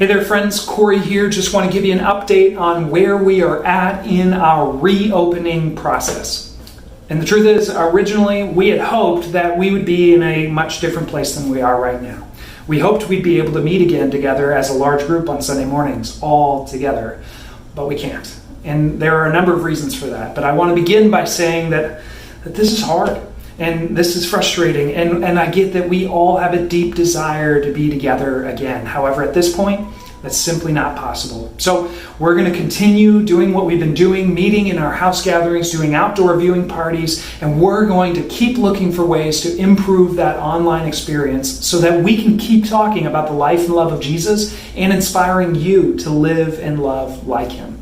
Hey there friends, Corey here. Just want to give you an update on where we are at in our reopening process. And the truth is, originally we had hoped that we would be in a much different place than we are right now. We hoped we'd be able to meet again together as a large group on Sunday mornings, all together, but we can't. And there are a number of reasons for that. But I want to begin by saying that this is hard. And this is frustrating, and I get that we all have a deep desire to be together again. However, at this point, that's simply not possible. So we're going to continue doing what we've been doing, meeting in our house gatherings, doing outdoor viewing parties, and we're going to keep looking for ways to improve that online experience so that we can keep talking about the life and love of Jesus and inspiring you to live and love like him.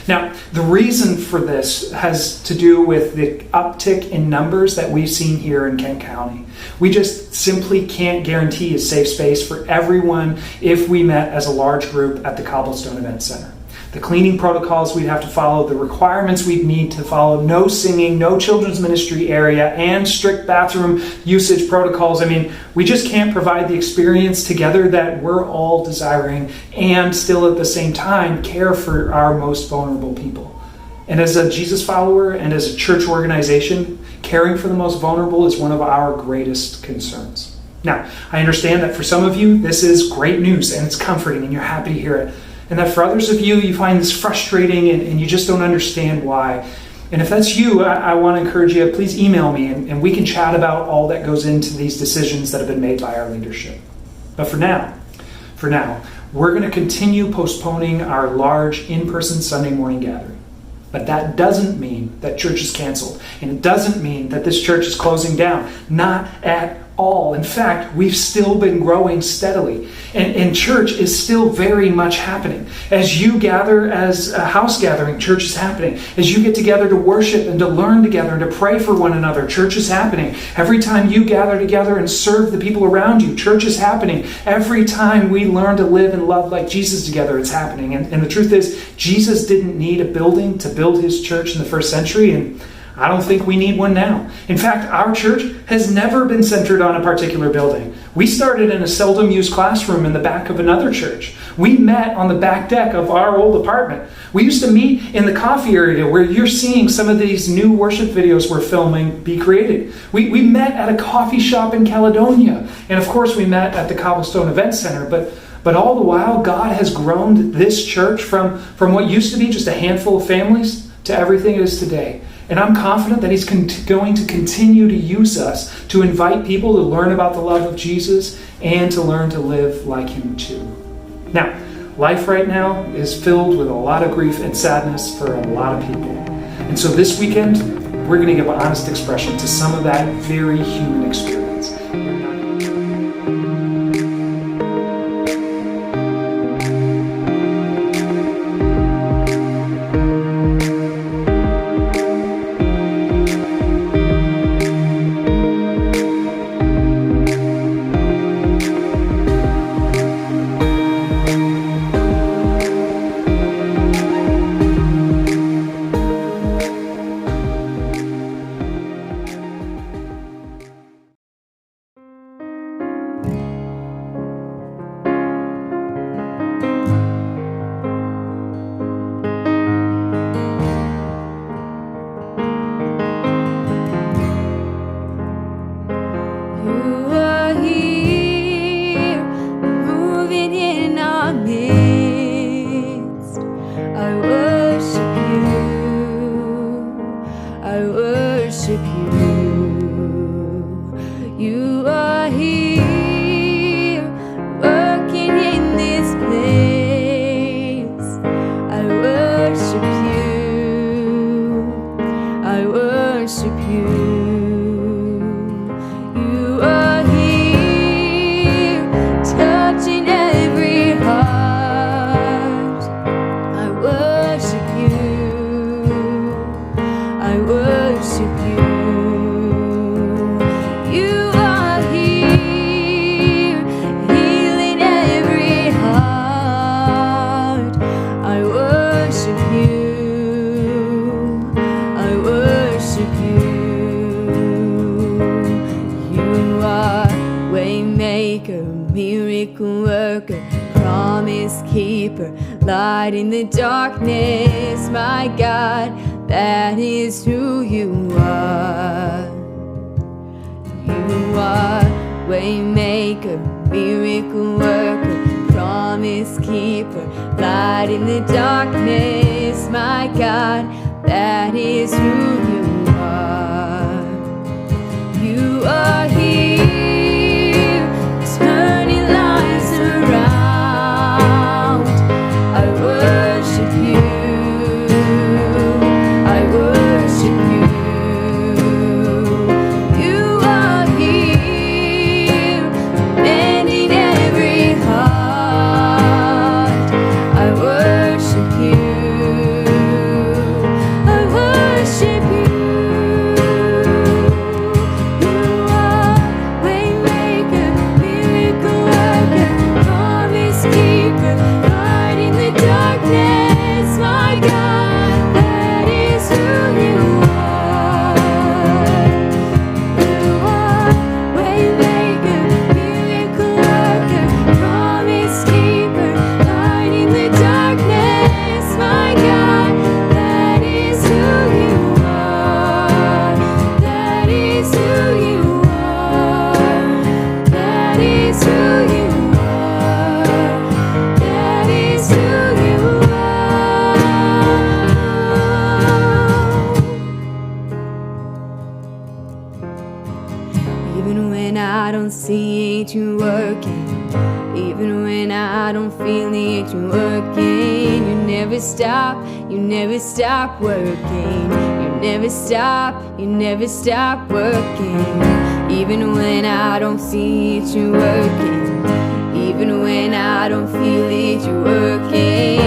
Now, the reason for this has to do with the uptick in numbers that we've seen here in Kent County. We just simply can't guarantee a safe space for everyone if we met as a large group at the Cobblestone Event Center. The cleaning protocols we'd have to follow, the requirements we'd need to follow, no singing, no children's ministry area, and strict bathroom usage protocols. I mean, we just can't provide the experience together that we're all desiring and still at the same time care for our most vulnerable people. And as a Jesus follower and as a church organization, caring for the most vulnerable is one of our greatest concerns. Now, I understand that for some of you, this is great news and it's comforting and you're happy to hear it. And that for others of you, you find this frustrating and you just don't understand why. And if that's you, I want to encourage you, please email me and we can chat about all that goes into these decisions that have been made by our leadership. But for now, we're going to continue postponing our large in-person Sunday morning gathering. But that doesn't mean that church is canceled. And it doesn't mean that this church is closing down. Not at all. In fact, we've still been growing steadily. And church is still very much happening. As you gather as a house gathering, church is happening. As you get together to worship and to learn together and to pray for one another, church is happening. Every time you gather together and serve the people around you, church is happening. Every time we learn to live and love like Jesus together, it's happening. And the truth is, Jesus didn't need a building to build his church in the first century, and I don't think we need one now. In fact, our church has never been centered on a particular building. We started in a seldom used classroom in the back of another church. We met on the back deck of our old apartment. We used to meet in the coffee area where you're seeing some of these new worship videos we're filming be created. We met at a coffee shop in Caledonia. And of course we met at the Cobblestone Event Center. But all the while, God has grown this church from what used to be just a handful of families to everything it is today. And I'm confident that he's going to continue to use us to invite people to learn about the love of Jesus and to learn to live like him too. Now, life right now is filled with a lot of grief and sadness for a lot of people. And so this weekend, we're going to give honest expression to some of that very human experience. promise keeper, light in the darkness, my God, that is who you are. You are waymaker, miracle worker, promise keeper, light in the darkness, my God, that is who you are. You are here, turning lives around. I worship you, I worship you. You are here, mending every heart. I worship you, I worship you. You are waymaker, miracle worker, promise keeper, light in the darkness, my God, that is who you are. You are waymaker, miracle worker, promise keeper, light in the darkness, my God, that is who you are. That is who you are. That is who you are. That is who you are. Even when I don't see it, you're working. Even when I don't feel it, you're working. You never stop working. You never stop working. Even when I don't see it, you're working. Even when I don't feel it, you're working.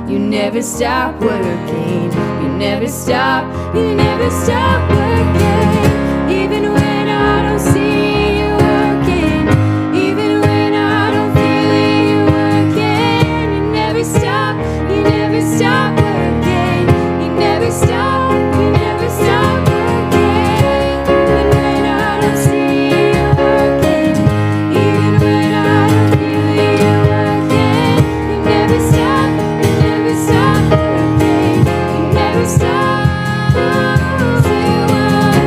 You never stop working. You never stop working. Even when I don't see you working, even when I don't feel it, you're working. You never stop working. You never stop working. Even when I don't see you working, even when I don't feel it, you're working. You never stop working. You never stop. You are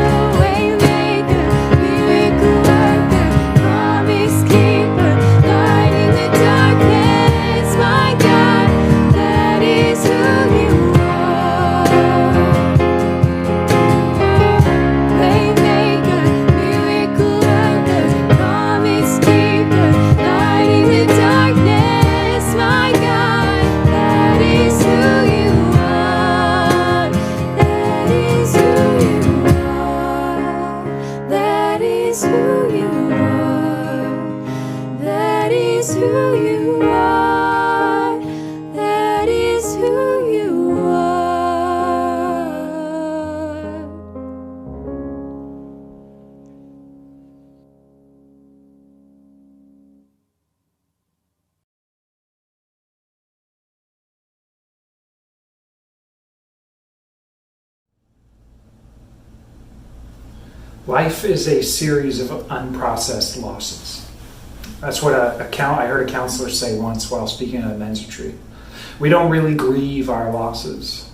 waymaker, miracle worker, promise keeper, light in the darkness, my God, that is who you are. Waymaker, miracle worker, promise keeper, light in the darkness, my God, that is who you are. That is who you are. That is who you are. That is who you are. That is who you are. Life is a series of unprocessed losses. That's what I heard a counselor say once while speaking at a men's retreat. We don't really grieve our losses.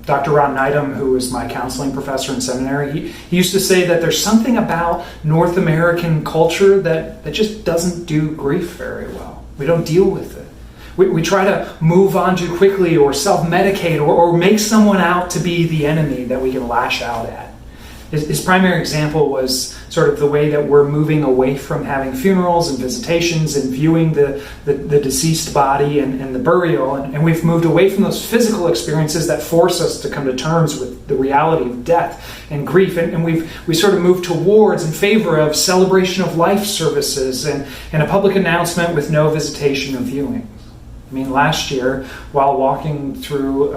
Dr. Ron Needham, who was my counseling professor in seminary, he used to say that there's something about North American culture that just doesn't do grief very well. We don't deal with it. We try to move on too quickly or self-medicate or make someone out to be the enemy that we can lash out at. His primary example was sort of the way that we're moving away from having funerals and visitations and viewing the deceased body and the burial. And we've moved away from those physical experiences that force us to come to terms with the reality of death and grief. And we sort of moved towards in favor of celebration of life services and a public announcement with no visitation or viewing. I mean, last year, while walking through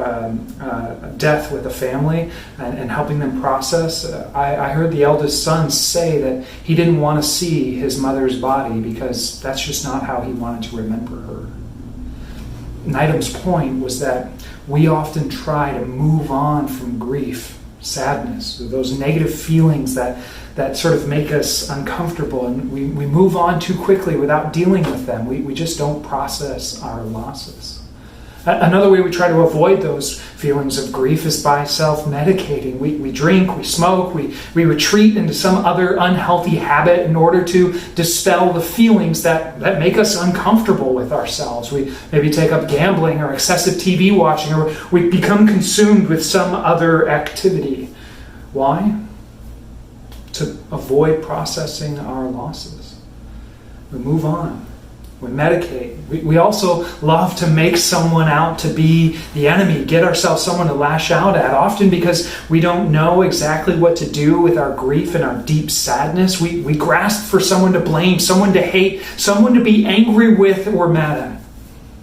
death with a family and helping them process, I heard the eldest son say that he didn't want to see his mother's body because that's just not how he wanted to remember her. Needham's point was that we often try to move on from grief sadness, those negative feelings that sort of make us uncomfortable, and we move on too quickly without dealing with them. We just don't process our losses. Another way we try to avoid those feelings of grief is by self-medicating. We drink, we smoke, we retreat into some other unhealthy habit in order to dispel the feelings that make us uncomfortable with ourselves. We maybe take up gambling or excessive TV watching, or we become consumed with some other activity. Why? To avoid processing our losses. We move on. We medicate. We also love to make someone out to be the enemy, get ourselves someone to lash out at, often because we don't know exactly what to do with our grief and our deep sadness. We grasp for someone to blame, someone to hate, someone to be angry with or mad at.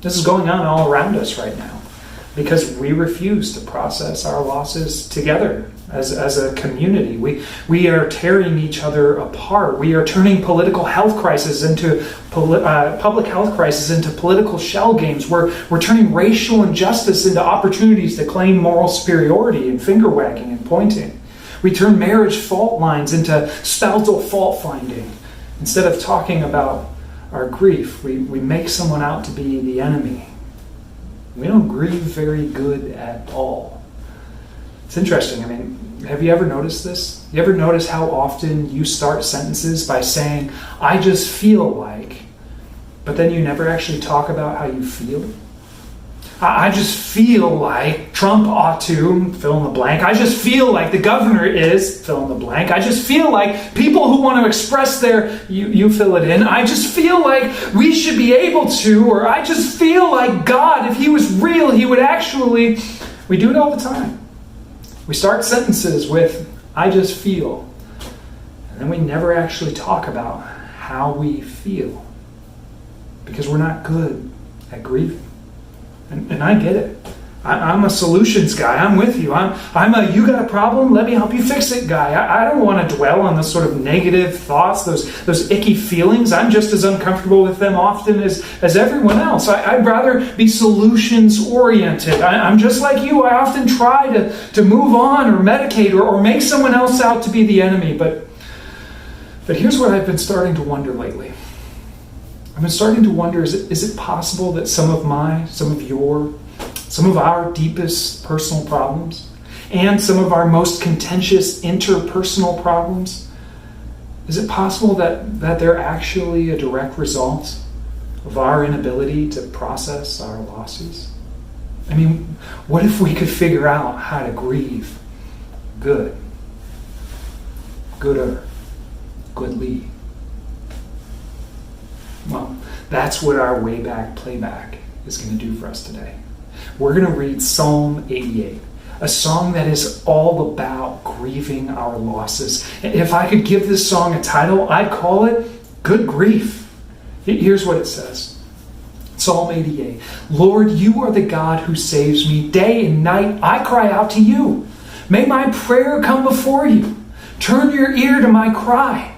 This is going on all around us right now because we refuse to process our losses together. As a community, we are tearing each other apart. We are turning political health crisis into public health crisis into political shell games. We're turning racial injustice into opportunities to claim moral superiority and finger wagging and pointing. We turn marriage fault lines into spousal fault finding. Instead of talking about our grief, we make someone out to be the enemy. We don't grieve very good at all. It's interesting. I mean, have you ever noticed this? You ever notice how often you start sentences by saying, I just feel like, but then you never actually talk about how you feel? I just feel like Trump ought to, fill in the blank. I just feel like the governor is, fill in the blank. I just feel like people who want to express their, you fill it in. I just feel like we should be able to, or I just feel like God, if he was real, he would actually, we do it all the time. We start sentences with, I just feel. And then we never actually talk about how we feel. Because we're not good at grieving. And I get it. I'm a solutions guy. I'm with you. I'm a you got a problem, let me help you fix it guy. I don't want to dwell on those sort of negative thoughts, those icky feelings. I'm just as uncomfortable with them often as everyone else. I'd rather be solutions oriented. I'm just like you. I often try to move on or medicate or make someone else out to be the enemy. But here's what I've been starting to wonder lately. I've been starting to wonder, is it possible that some of our deepest personal problems and some of our most contentious interpersonal problems, is it possible that they're actually a direct result of our inability to process our losses? I mean, what if we could figure out how to grieve goodly? Well, that's what our WayBack PlayBack is going to do for us today. We're going to read Psalm 88, a song that is all about grieving our losses. If I could give this song a title, I'd call it Good Grief. Here's what it says. Psalm 88. Lord, you are the God who saves me. Day and night I cry out to you. May my prayer come before you. Turn your ear to my cry.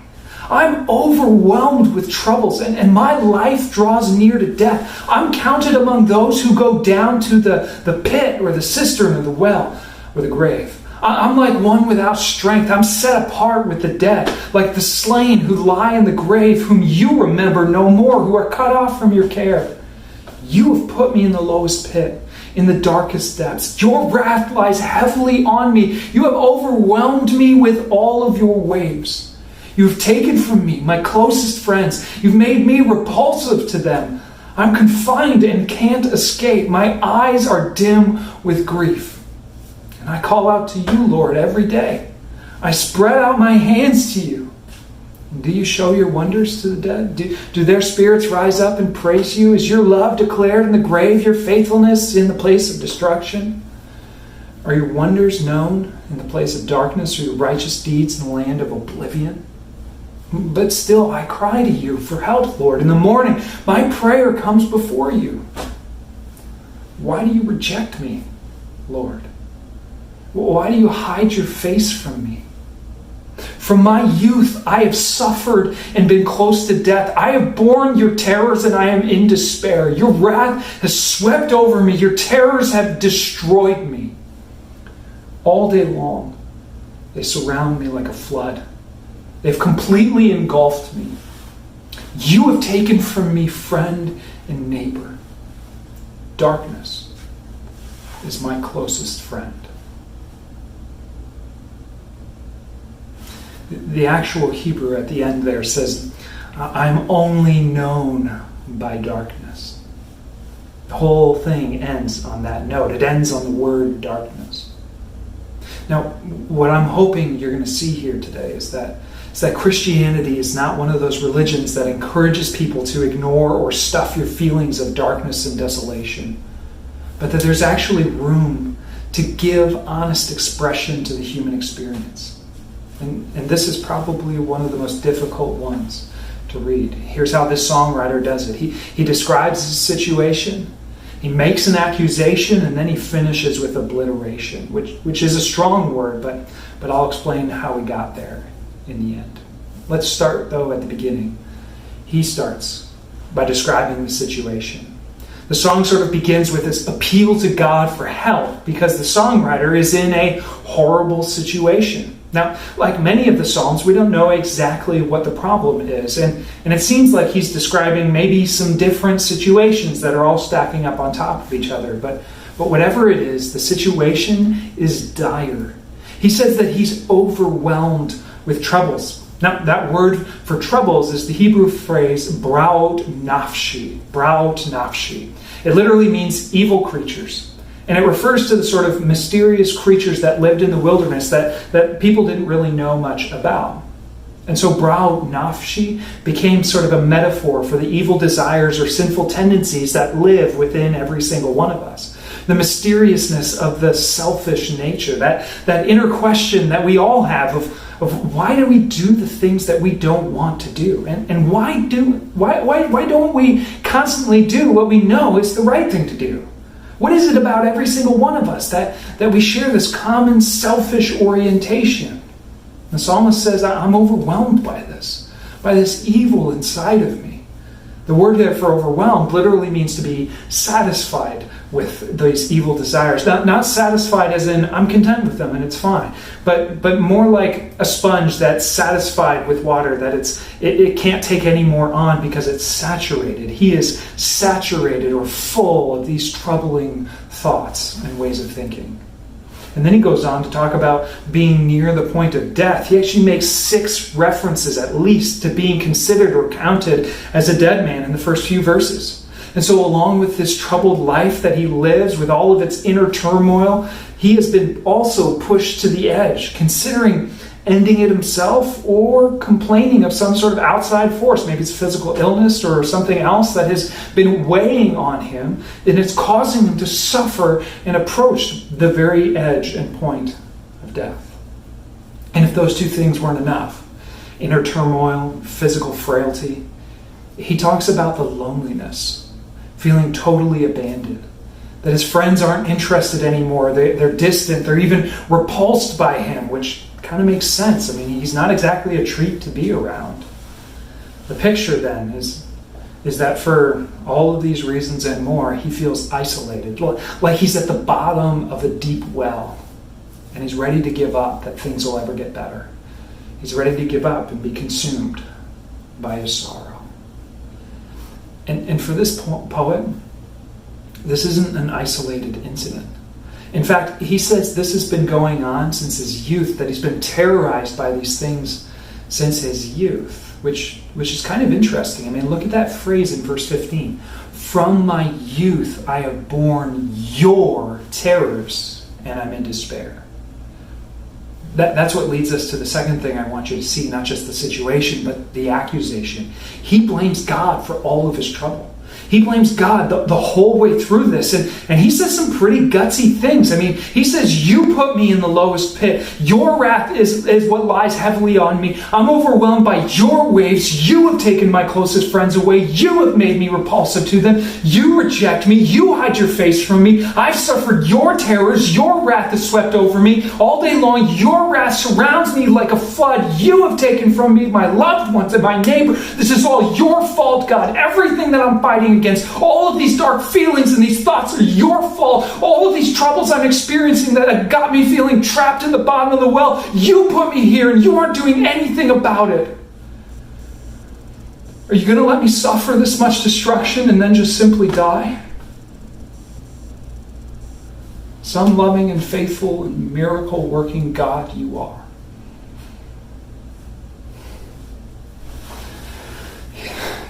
I'm overwhelmed with troubles, and my life draws near to death. I'm counted among those who go down to the pit or the cistern or the well or the grave. I'm like one without strength. I'm set apart with the dead, like the slain who lie in the grave, whom you remember no more, who are cut off from your care. You have put me in the lowest pit, in the darkest depths. Your wrath lies heavily on me. You have overwhelmed me with all of your waves. You have taken from me my closest friends. You've made me repulsive to them. I'm confined and can't escape. My eyes are dim with grief. And I call out to you, Lord, every day. I spread out my hands to you. Do you show your wonders to the dead? Do their spirits rise up and praise you? Is your love declared in the grave, your faithfulness in the place of destruction? Are your wonders known in the place of darkness, or your righteous deeds in the land of oblivion? But still, I cry to you for help, Lord. In the morning, my prayer comes before you. Why do you reject me, Lord? Why do you hide your face from me? From my youth, I have suffered and been close to death. I have borne your terrors and I am in despair. Your wrath has swept over me. Your terrors have destroyed me. All day long, They surround me like a flood. They've completely engulfed me. You have taken from me friend and neighbor. Darkness is my closest friend. The actual Hebrew at the end there says, I'm only known by darkness. The whole thing ends on that note. It ends on the word darkness. Now, what I'm hoping you're going to see here today is that Christianity is not one of those religions that encourages people to ignore or stuff your feelings of darkness and desolation, but that there's actually room to give honest expression to the human experience. And this is probably one of the most difficult ones to read. Here's how this songwriter does it. He describes his situation, he makes an accusation, and then he finishes with obliteration, which is a strong word, but I'll explain how we got there in the end. Let's start, though, at the beginning. He starts by describing the situation. The song sort of begins with this appeal to God for help because the songwriter is in a horrible situation. Now, like many of the Psalms, we don't know exactly what the problem is, and it seems like he's describing maybe some different situations that are all stacking up on top of each other, but whatever it is, the situation is dire. He says that he's overwhelmed with troubles. Now, that word for troubles is the Hebrew phrase braut nafshi. Braut nafshi. It literally means evil creatures. And it refers to the sort of mysterious creatures that lived in the wilderness that people didn't really know much about. And so braut nafshi became sort of a metaphor for the evil desires or sinful tendencies that live within every single one of us. The mysteriousness of the selfish nature, that inner question that we all have of why do we do the things that we don't want to do? And why don't we constantly do what we know is the right thing to do? What is it about every single one of us that we share this common selfish orientation? The psalmist says, I'm overwhelmed by this evil inside of me. The word there for overwhelmed literally means to be satisfied with these evil desires. Not satisfied as in, I'm content with them and it's fine, but more like a sponge that's satisfied with water, that it can't take any more on because it's saturated. He is saturated or full of these troubling thoughts and ways of thinking. And then he goes on to talk about being near the point of death. He actually makes 6 references at least to being considered or counted as a dead man in the first few verses. And so along with this troubled life that he lives with all of its inner turmoil, he has been also pushed to the edge, considering ending it himself or complaining of some sort of outside force. Maybe it's physical illness or something else that has been weighing on him, and it's causing him to suffer and approach the very edge and point of death. And if those two things weren't enough, inner turmoil, physical frailty, he talks about the loneliness, feeling totally abandoned, that his friends aren't interested anymore, they're distant, they're even repulsed by him, which kind of makes sense. I mean, he's not exactly a treat to be around. The picture then is that for all of these reasons and more, he feels isolated, like he's at the bottom of a deep well, and he's ready to give up that things will ever get better. He's ready to give up and be consumed by his sorrow. And for this poet, this isn't an isolated incident. In fact, he says this has been going on since his youth, that he's been terrorized by these things since his youth, which is kind of interesting. I mean, look at that phrase in verse 15. From my youth I have borne your terrors, and I'm in despair. That's what leads us to the second thing I want you to see, not just the situation, but the accusation. He blames God for all of his trouble. He blames God the whole way through this. And he says some pretty gutsy things. I mean, he says, you put me in the lowest pit. Your wrath is what lies heavily on me. I'm overwhelmed by your waves. You have taken my closest friends away. You have made me repulsive to them. You reject me. You hide your face from me. I've suffered your terrors. Your wrath has swept over me. All day long, your wrath surrounds me like a flood. You have taken from me my loved ones and my neighbor. This is all your fault, God. Everything that I'm fighting fighting against. All of these dark feelings and these thoughts are your fault. All of these troubles I'm experiencing that have got me feeling trapped in the bottom of the well, you put me here and you aren't doing anything about it. Are you going to let me suffer this much destruction and then just simply die? Some loving and faithful and miracle-working God you are.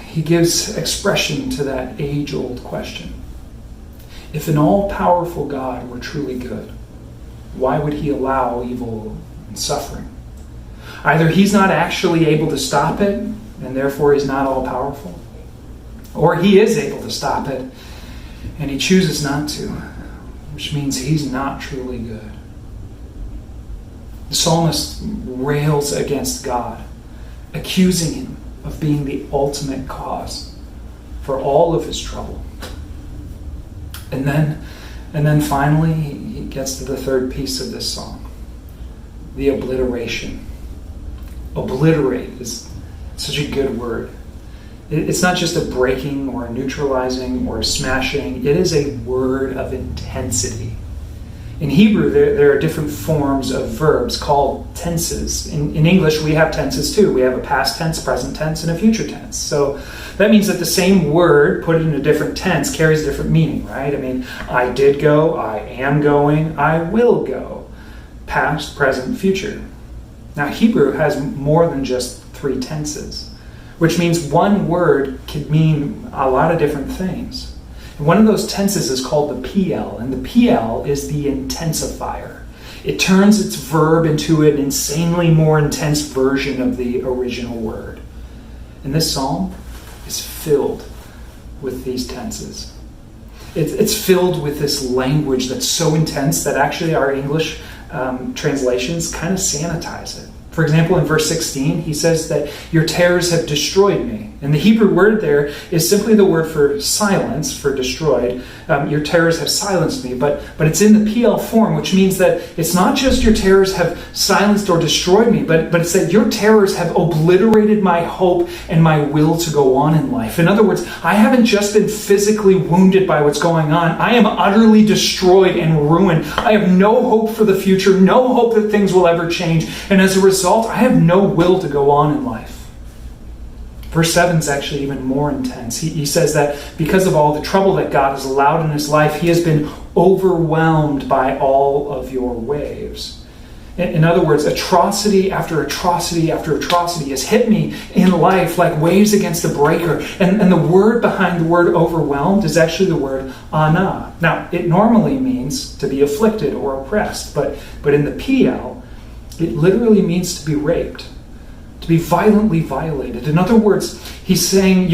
He gives expression to that age-old question. If an all-powerful God were truly good, why would he allow evil and suffering? Either he's not actually able to stop it, and therefore he's not all-powerful, or he is able to stop it, and he chooses not to, which means he's not truly good. The psalmist rails against God, accusing him of being the ultimate cause for all of his trouble. And then finally, he gets to the third piece of this song, the obliteration. Obliterate is such a good word. It's not just a breaking or a neutralizing or a smashing. It is a word of intensity. In Hebrew, there are different forms of verbs called tenses. In English, we have tenses too. We have a past tense, present tense, and a future tense. So that means that the same word put in a different tense carries different meaning, right? I mean, I did go, I am going, I will go. Past, present, future. Now, Hebrew has more than just 3 tenses, which means one word could mean a lot of different things. And one of those tenses is called the PL, and the PL is the intensifier. It turns its verb into an insanely more intense version of the original word. And this psalm is filled with these tenses. It's filled with this language that's so intense that actually our English translations kind of sanitize it. For example, in verse 16, he says that your terrors have destroyed me. And the Hebrew word there is simply the word for silence, for destroyed. Your terrors have silenced me, but it's in the PL form, which means that it's not just your terrors have silenced or destroyed me, but it's that your terrors have obliterated my hope and my will to go on in life. In other words, I haven't just been physically wounded by what's going on. I am utterly destroyed and ruined. I have no hope for the future, no hope that things will ever change. And as a result, I have no will to go on in life. Verse 7 is actually even more intense. He says that because of all the trouble that God has allowed in his life, he has been overwhelmed by all of your waves. In other words, atrocity after atrocity after atrocity has hit me in life like waves against a breaker. And the word behind the word overwhelmed is actually the word ana. Now, it normally means to be afflicted or oppressed, but in the PL, it literally means to be raped, to be violently violated. In other words, he's saying,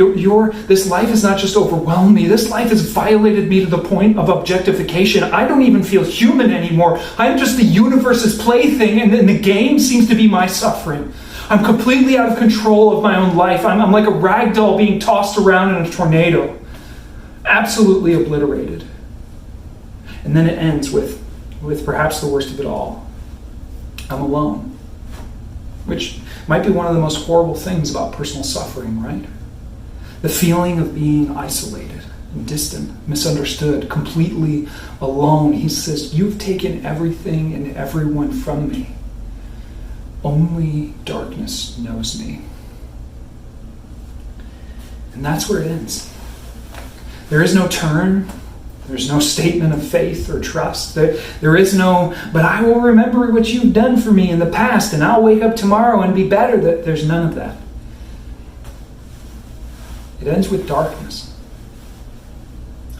this life has not just overwhelmed me, this life has violated me to the point of objectification. I don't even feel human anymore. I'm just the universe's plaything, and the game seems to be my suffering. I'm completely out of control of my own life. I'm like a rag doll being tossed around in a tornado. Absolutely obliterated. And then it ends with perhaps the worst of it all. I'm alone. Which might be one of the most horrible things about personal suffering, right? The feeling of being isolated and distant, misunderstood, completely alone. He says, you've taken everything and everyone from me. Only darkness knows me. And that's where it ends. There is no turn. There's no statement of faith or trust. There is no, but I will remember what you've done for me in the past, and I'll wake up tomorrow and be better. There's none of that. It ends with darkness.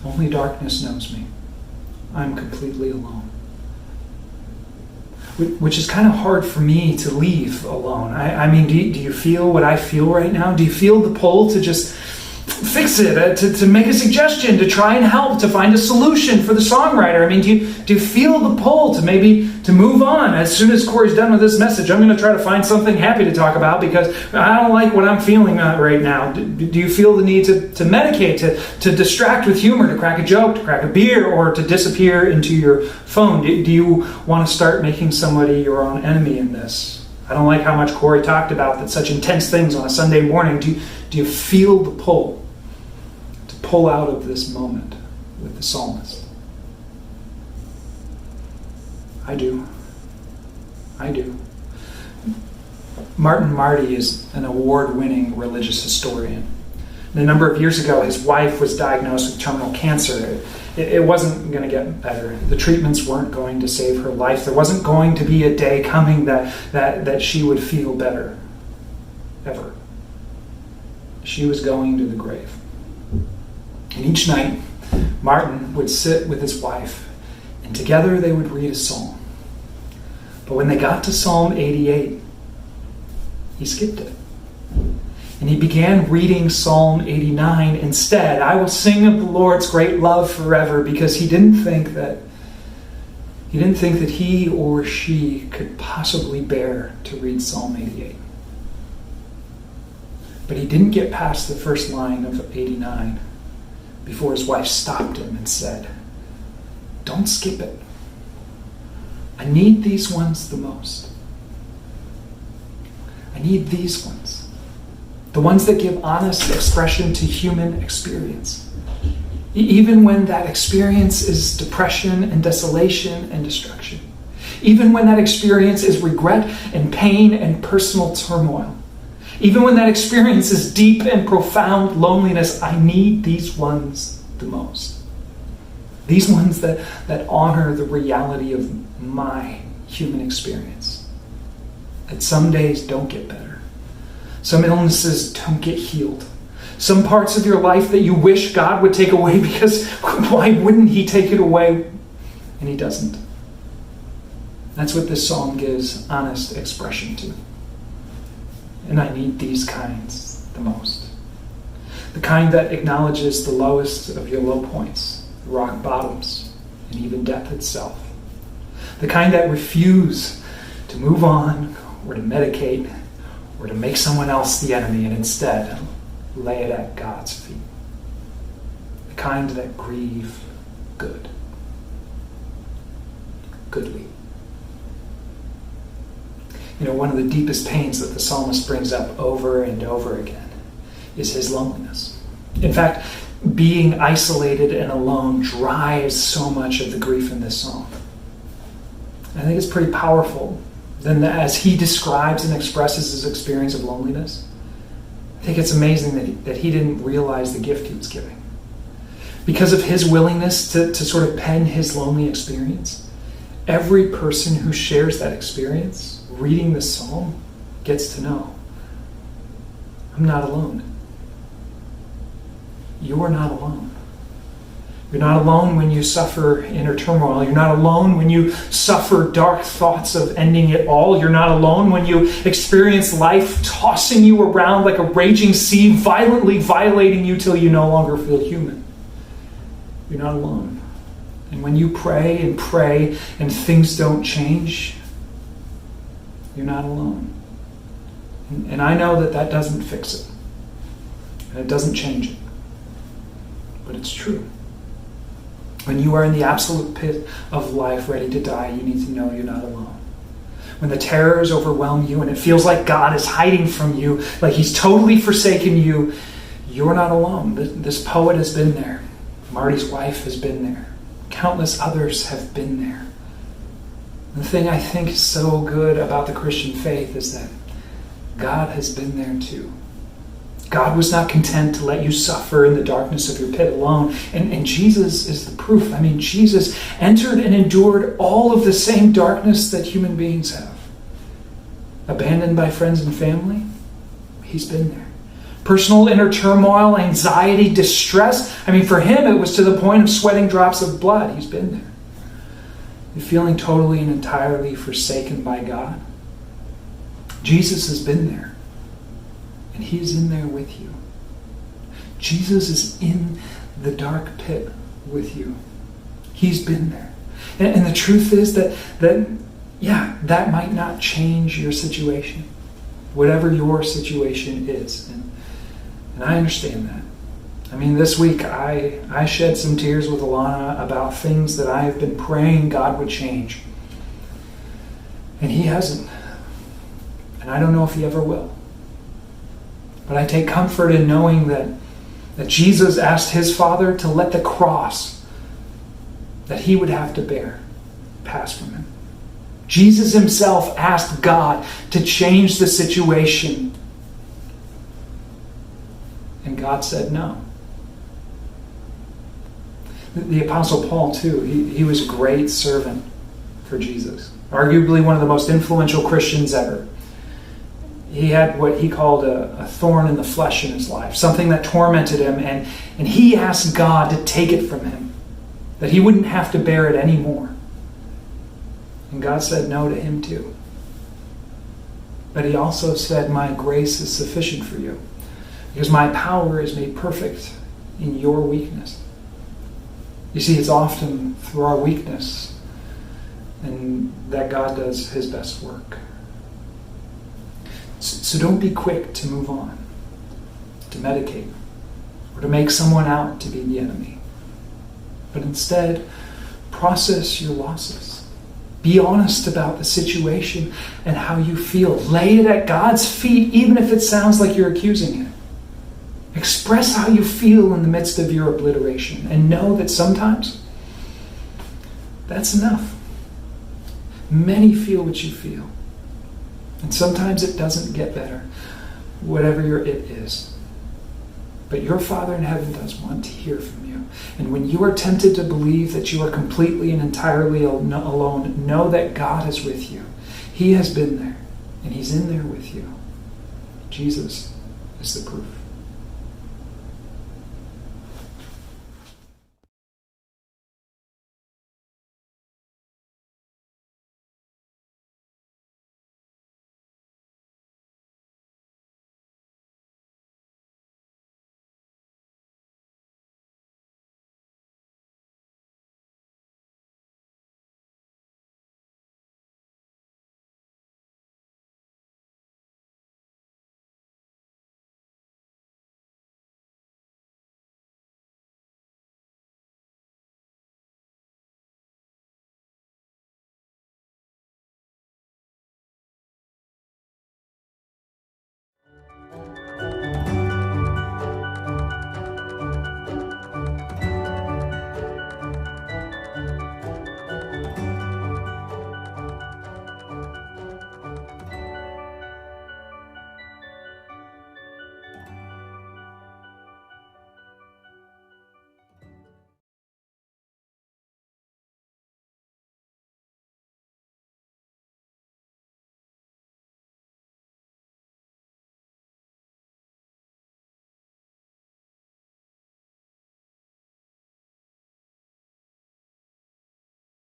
Only darkness knows me. I'm completely alone. Which is kind of hard for me to leave alone. I mean, do you feel what I feel right now? Do you feel the pull to just fix it, to make a suggestion, to try and help, to find a solution for the songwriter? I mean, do you feel the pull to maybe to move on? As soon as Corey's done with this message, I'm going to try to find something happy to talk about because I don't like what I'm feeling right now. Do you feel the need to medicate, to distract with humor, to crack a joke, to crack a beer, or to disappear into your phone? Do you want to start making somebody your own enemy in this? I don't like how much Corey talked about that such intense things on a Sunday morning. Do you feel the pull to pull out of this moment with the psalmist? I do. Martin Marty is an award-winning religious historian. And a number of years ago, his wife was diagnosed with terminal cancer. It wasn't going to get better. The treatments weren't going to save her life. There wasn't going to be a day coming that she would feel better. Ever. She was going to the grave. And each night, Martin would sit with his wife, and together they would read a psalm. But when they got to Psalm 88, he skipped it. And he began reading Psalm 89 instead. I will sing of the Lord's great love forever, because he didn't think that he or she could possibly bear to read Psalm 88. But he didn't get past the first line of 89 before his wife stopped him and said, "Don't skip it. I need these ones the most. I need these ones. The ones that give honest expression to human experience. Even when that experience is depression and desolation and destruction. Even when that experience is regret and pain and personal turmoil. Even when that experience is deep and profound loneliness, I need these ones the most. These ones that honor the reality of my human experience. That some days don't get better. Some illnesses don't get healed. Some parts of your life that you wish God would take away, because why wouldn't he take it away? And he doesn't. That's what this psalm gives honest expression to. And I need these kinds the most. The kind that acknowledges the lowest of your low points, the rock bottoms, and even death itself. The kind that refuse to move on or to medicate or to make someone else the enemy, and instead lay it at God's feet. The kind that grieve goodly. You know, one of the deepest pains that the psalmist brings up over and over again is his loneliness. In fact, being isolated and alone drives so much of the grief in this psalm. I think it's pretty powerful. Then, as he describes and expresses his experience of loneliness, I think it's amazing that he didn't realize the gift he was giving. Because of his willingness to sort of pen his lonely experience, every person who shares that experience, reading the psalm, gets to know, I'm not alone. You're not alone. You're not alone when you suffer inner turmoil. You're not alone when you suffer dark thoughts of ending it all. You're not alone when you experience life tossing you around like a raging sea, violently violating you till you no longer feel human. You're not alone. And when you pray and things don't change, you're not alone. And I know that doesn't fix it. And it doesn't change it. But it's true. When you are in the absolute pit of life, ready to die, you need to know you're not alone. When the terrors overwhelm you and it feels like God is hiding from you, like he's totally forsaken you, you're not alone. This poet has been there. Marty's wife has been there. Countless others have been there. The thing I think is so good about the Christian faith is that God has been there too. God was not content to let you suffer in the darkness of your pit alone. And Jesus is the proof. I mean, Jesus entered and endured all of the same darkness that human beings have. Abandoned by friends and family, he's been there. Personal inner turmoil, anxiety, distress. I mean, for him, it was to the point of sweating drops of blood. He's been there. You're feeling totally and entirely forsaken by God. Jesus has been there. And he is in there with you. Jesus is in the dark pit with you. He's been there. And the truth is that might not change your situation. Whatever your situation is. And I understand that. I mean, this week I shed some tears with Alana about things that I have been praying God would change. And he hasn't. And I don't know if he ever will. But I take comfort in knowing that that Jesus asked his Father to let the cross that he would have to bear pass from him. Jesus himself asked God to change the situation. And God said no. The Apostle Paul, too, he was a great servant for Jesus. Arguably one of the most influential Christians ever. He had what he called a thorn in the flesh in his life, something that tormented him, and he asked God to take it from him, that he wouldn't have to bear it anymore. And God said no to him too. But he also said, my grace is sufficient for you, because my power is made perfect in your weakness. You see, it's often through our weakness and that God does his best work. So don't be quick to move on, to medicate, or to make someone out to be the enemy. But instead, process your losses. Be honest about the situation and how you feel. Lay it at God's feet, even if it sounds like you're accusing him. Express how you feel in the midst of your obliteration, and know that sometimes that's enough. Many feel what you feel. And sometimes it doesn't get better, whatever your it is. But your Father in heaven does want to hear from you. And when you are tempted to believe that you are completely and entirely alone, know that God is with you. He has been there, and he's in there with you. Jesus is the proof.